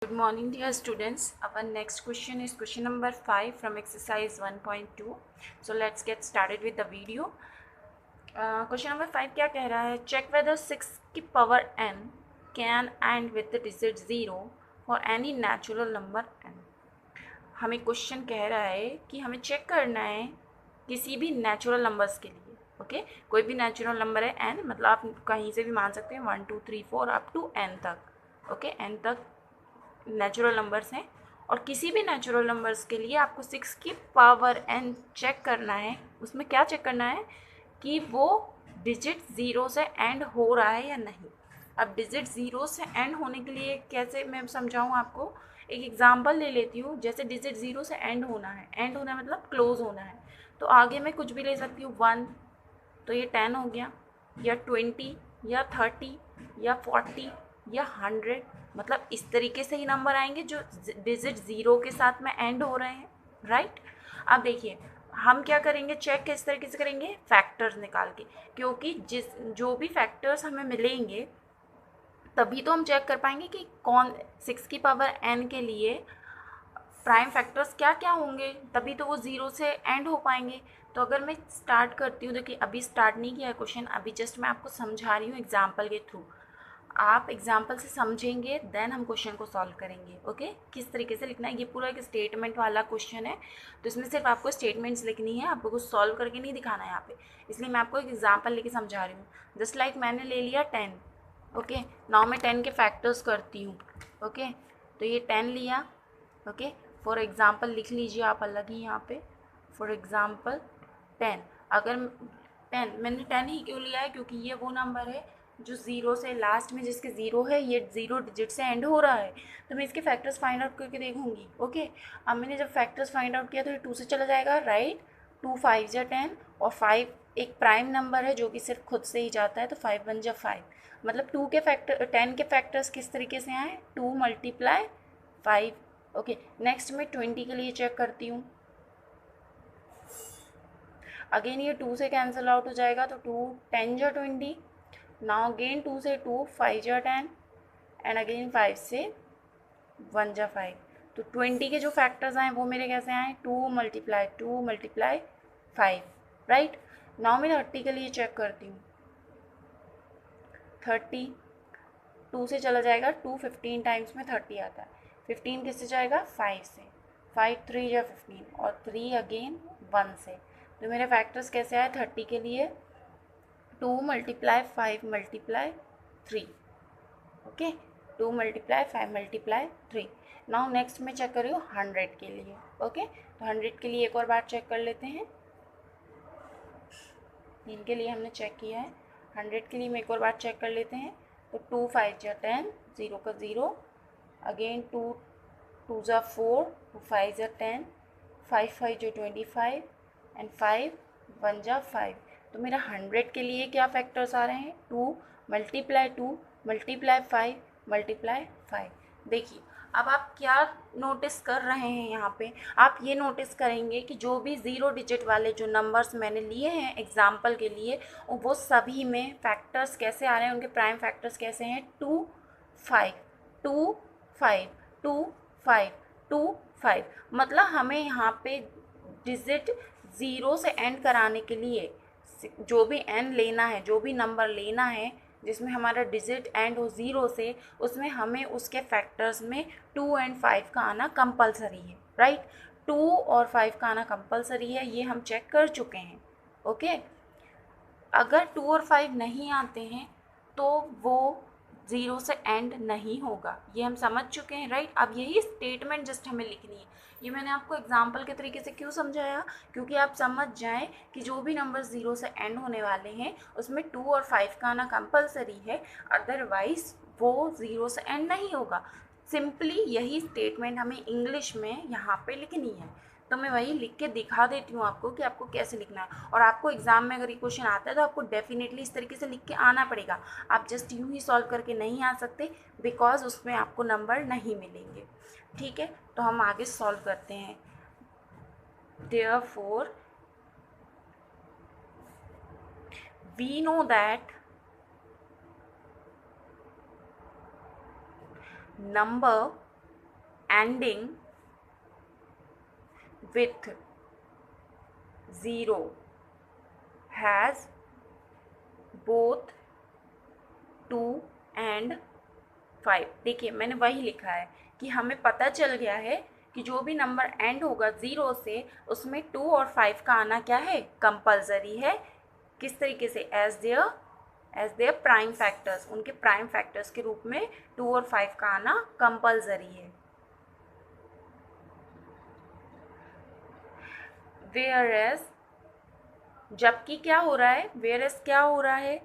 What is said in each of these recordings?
Good morning, dear students. Our next question is question number 5 from exercise 1.2. So let's get started with the video. Question number 5 क्या कह रहा है? Check whether 6 की power n can end with the digit 0 for any natural number n. हमें question कह रहा है कि हमें चेक करना है किसी भी नेचुरल नंबर्स के लिए. ओके, कोई भी नेचुरल नंबर है n, मतलब आप कहीं से भी मान सकते हैं 1 2 3 4 अप टू n तक. ओके, n तक नेचुरल नंबर्स हैं और किसी भी नेचुरल नंबर्स के लिए आपको 6 की पावर n चेक करना है. उसमें क्या चेक करना है कि वो डिजिट ज़ीरो से एंड हो रहा है या नहीं. अब डिजिट ज़ीरो से एंड होने के लिए कैसे मैं समझाऊँ आपको. एक एग्जांपल ले लेती हूँ. जैसे डिजिट ज़ीरो से एंड होना है मतलब क्लोज होना है, तो आगे मैं कुछ भी ले सकती हूँ. 1 तो ये 10 हो गया, या 20 या 30 या 40 या 100. मतलब इस तरीके से ही नंबर आएंगे जो डिजिट ज़ीरो के साथ में एंड हो रहे हैं. राइट. अब देखिए हम क्या करेंगे, चेक किस तरीके से करेंगे, फैक्टर्स निकाल के. क्योंकि जो भी फैक्टर्स हमें मिलेंगे तभी तो हम चेक कर पाएंगे कि कौन 6 की पावर n के लिए प्राइम फैक्टर्स क्या क्या होंगे, तभी तो वो ज़ीरो से एंड हो पाएंगे. तो अगर मैं स्टार्ट करती हूँ, देखिए अभी स्टार्ट नहीं किया है क्वेश्चन, अभी जस्ट मैं आपको समझा रही हूँ एग्जाम्पल के थ्रू. आप एग्जाम्पल से समझेंगे देन हम क्वेश्चन को सॉल्व करेंगे. ओके, किस तरीके से लिखना है. ये पूरा एक स्टेटमेंट वाला क्वेश्चन है, तो इसमें सिर्फ आपको स्टेटमेंट्स लिखनी है, आपको कुछ सॉल्व करके नहीं दिखाना है यहाँ पे. इसलिए मैं आपको एक एग्जाम्पल लेके समझा रही हूँ. जस्ट लाइक मैंने ले लिया 10. ओके, नाउ मैं 10 के फैक्टर्स करती हूँ. ओके, तो ये 10 लिया. ओके, फॉर एग्ज़ाम्पल लिख लीजिए आप अलग ही यहाँ पे. For example 10. अगर 10 मैंने 10 ही क्यों लिया है, क्योंकि ये वो नंबर है जो ज़ीरो से लास्ट में जिसके ज़ीरो है, ये ज़ीरो डिजिट से एंड हो रहा है, तो मैं इसके फैक्टर्स फाइंड आउट करके देखूंगी. ओके, अब मैंने जब फैक्टर्स फाइंड आउट किया तो ये 2 से चला जाएगा. राइट. 2 5 या 10 और 5 एक प्राइम नंबर है जो कि सिर्फ खुद से ही जाता है, तो 5 1 जा 5. मतलब 2 के फैक्टर 10 के फैक्टर्स किस तरीके से आए, 2 × 5. ओके, नेक्स्ट मैं 20 के लिए चेक करती हूँ. अगेन ये 2 से कैंसिल आउट हो जाएगा, तो 2 10 जा 20. नाउ अगेन 2 से 2 5 जा 10 एंड अगेन 5 से 1 जा 5. तो 20 के जो फैक्टर्स आए वो मेरे कैसे आए, 2 × 5. राइट. नाउ मैं 30 के लिए चेक करती हूँ. 30 2 से चला जाएगा, 2 15 टाइम्स में 30 आता है. 15 किससे जाएगा, 5 से. 5 3 या 15 और 3 अगेन 1 से. तो मेरे फैक्टर्स कैसे आए 30 के लिए, 2 × 5 × 3. ओके, 2 × 5 × 3. नाउ नेक्स्ट मैं चेक कर रही हूँ 100 के लिए. ओके, तो 100 के लिए एक और बार चेक कर लेते हैं. इनके लिए हमने चेक किया है, 100 के लिए मैं एक और बार चेक कर लेते हैं. तो 2 5 जा 10, 0 का 0. अगेन 2 2 जा 4, 2 5 जा 10, 5 5 जो 25 एंड 5 1 जा 5. तो मेरा 100 के लिए क्या फैक्टर्स आ रहे हैं, 2 × 2 × 5 × 5. देखिए अब आप क्या नोटिस कर रहे हैं यहाँ पे, आप ये नोटिस करेंगे कि जो भी ज़ीरो डिजिट वाले जो नंबर्स मैंने लिए हैं एग्जाम्पल के लिए, वो सभी में फैक्टर्स कैसे आ रहे हैं, उनके प्राइम फैक्टर्स कैसे हैं, 2 5 2 5 2 5 2 5. मतलब हमें यहाँ पे डिजिट ज़ीरो से एंड कराने के लिए जो भी एन लेना है, जो भी नंबर लेना है जिसमें हमारा डिजिट एंड हो ज़ीरो से, उसमें हमें उसके फैक्टर्स में 2 और 5 का आना कंपलसरी है. राइट. 2 और 5 का आना कंपलसरी है, ये हम चेक कर चुके हैं. ओके, अगर 2 और 5 नहीं आते हैं तो वो ज़ीरो से एंड नहीं होगा, ये हम समझ चुके हैं. राइट. अब यही स्टेटमेंट जस्ट हमें लिखनी है. ये मैंने आपको एग्जाम्पल के तरीके से क्यों समझाया, क्योंकि आप समझ जाएं कि जो भी नंबर ज़ीरो से एंड होने वाले हैं उसमें 2 और 5 का आना कंपलसरी है, अदरवाइज वो ज़ीरो से एंड नहीं होगा. सिंपली यही स्टेटमेंट हमें इंग्लिश में यहाँ पे लिखनी है. तो मैं वही लिख के दिखा देती हूँ आपको कि आपको कैसे लिखना है. और आपको एग्ज़ाम में अगर ये क्वेश्चन आता है तो आपको डेफिनेटली इस तरीके से लिख के आना पड़ेगा. आप जस्ट यूँ ही सॉल्व करके नहीं आ सकते, बिकॉज उसमें आपको नंबर नहीं मिलेंगे. ठीक है, तो हम आगे सॉल्व करते हैं. Therefore we know that number ending with 0 has both 2 and 5। देखिए मैंने वही लिखा है कि हमें पता चल गया है कि जो भी नंबर एंड होगा 0 से उसमें 2 और 5 का आना क्या है, कंपलसरी है। किस तरीके से, एज देयर प्राइम फैक्टर्स, उनके प्राइम फैक्टर्स के रूप में 2 और 5 का आना कंपलसरी है। वेयरएज, जबकि क्या हो रहा है, वेयरएज क्या हो रहा है,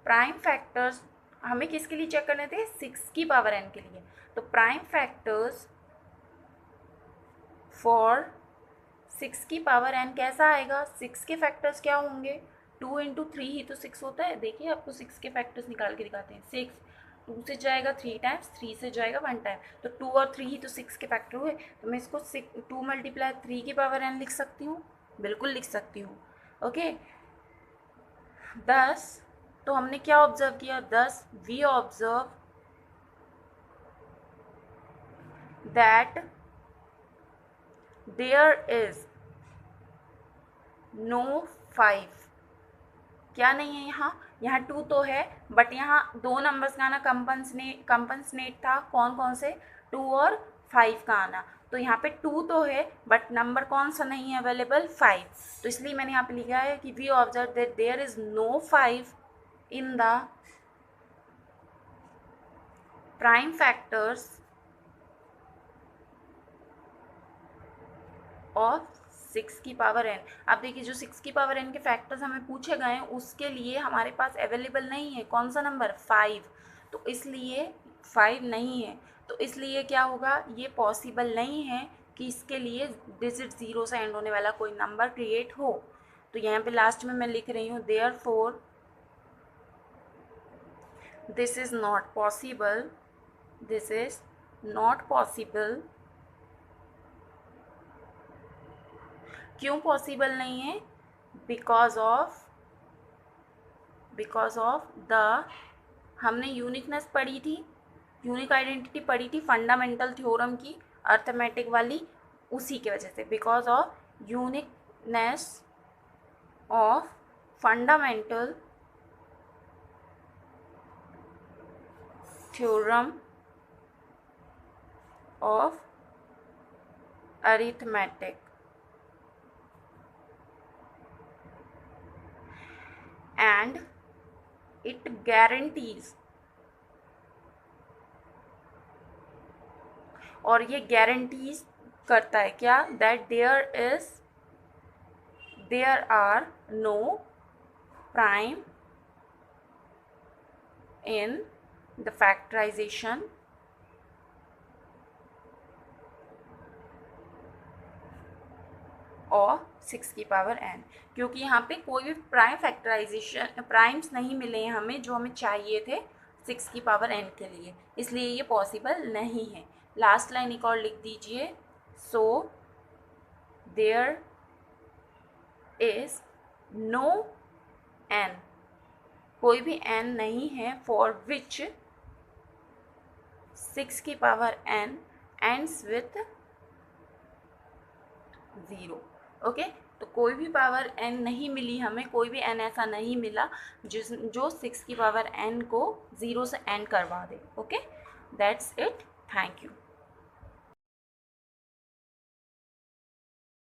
प्राइम फैक्टर्स हमें किसके लिए चेक करने थे, 6 की पावर n के लिए। तो प्राइम फैक्टर्स फॉर 6 की पावर n कैसा आएगा, 6 के फैक्टर्स क्या होंगे, 2 इंटू 3 ही तो 6 होता है। देखिए आपको 6 के फैक्टर्स निकाल के दिखाते हैं। 6 2 से जाएगा 3 टाइम्स, 3 से जाएगा 1 टाइम, तो 2 और 3 ही तो 6 के फैक्टर हुए। तो मैं इसको 2 मल्टीप्लाई 3 की पावर n लिख सकती हूँ, बिल्कुल लिख सकती हूँ। ओके, 10, तो हमने क्या ऑब्जर्व किया, 10 we observe that there is no 5, क्या नहीं है यहाँ 2 तो है, बट यहाँ दो नंबर्स का आना कंपनसनेट था, कौन कौन से, 2 और 5 का आना। तो यहाँ पे 2 तो है बट नंबर कौन सा नहीं है अवेलेबल, 5। तो इसलिए मैंने यहाँ पे लिखा है कि we observe that there is no 5 in the prime factors of 6 की पावर n। अब देखिए जो 6 की पावर n के फैक्टर्स हमें पूछे गए हैं उसके लिए हमारे पास अवेलेबल नहीं है कौन सा नंबर, 5। तो इसलिए 5 नहीं है, तो इसलिए क्या होगा, ये पॉसिबल नहीं है कि इसके लिए डिजिट 0 से एंड होने वाला कोई नंबर क्रिएट हो। तो यहाँ पे लास्ट में मैं लिख रही हूँ therefore this is not possible, this is not possible. क्यों पॉसिबल नहीं है, बिकॉज ऑफ द, हमने यूनिकनेस पढ़ी थी, यूनिक आइडेंटिटी पढ़ी थी फंडामेंटल थ्योरम की, अर्थमेटिक वाली, उसी की वजह से, because of uniqueness of fundamental theorem of arithmetic and it guarantees, और ये guarantees करता है क्या, that there are no prime in the factorization और 6 की पावर n, क्योंकि यहाँ पे कोई भी प्राइम फैक्टराइजेशन प्राइम्स नहीं मिले हैं हमें जो हमें चाहिए थे 6 की पावर n के लिए, इसलिए ये पॉसिबल नहीं है। लास्ट लाइन एक और लिख दीजिए, so there is no n, कोई भी n नहीं है फॉर विच 6 की power n ends with 0। Okay, तो कोई भी पावर n नहीं मिली हमें, कोई भी n ऐसा नहीं मिला जो 6 की पावर n को 0 से एंड करवा दे। Okay, that's it, thank you.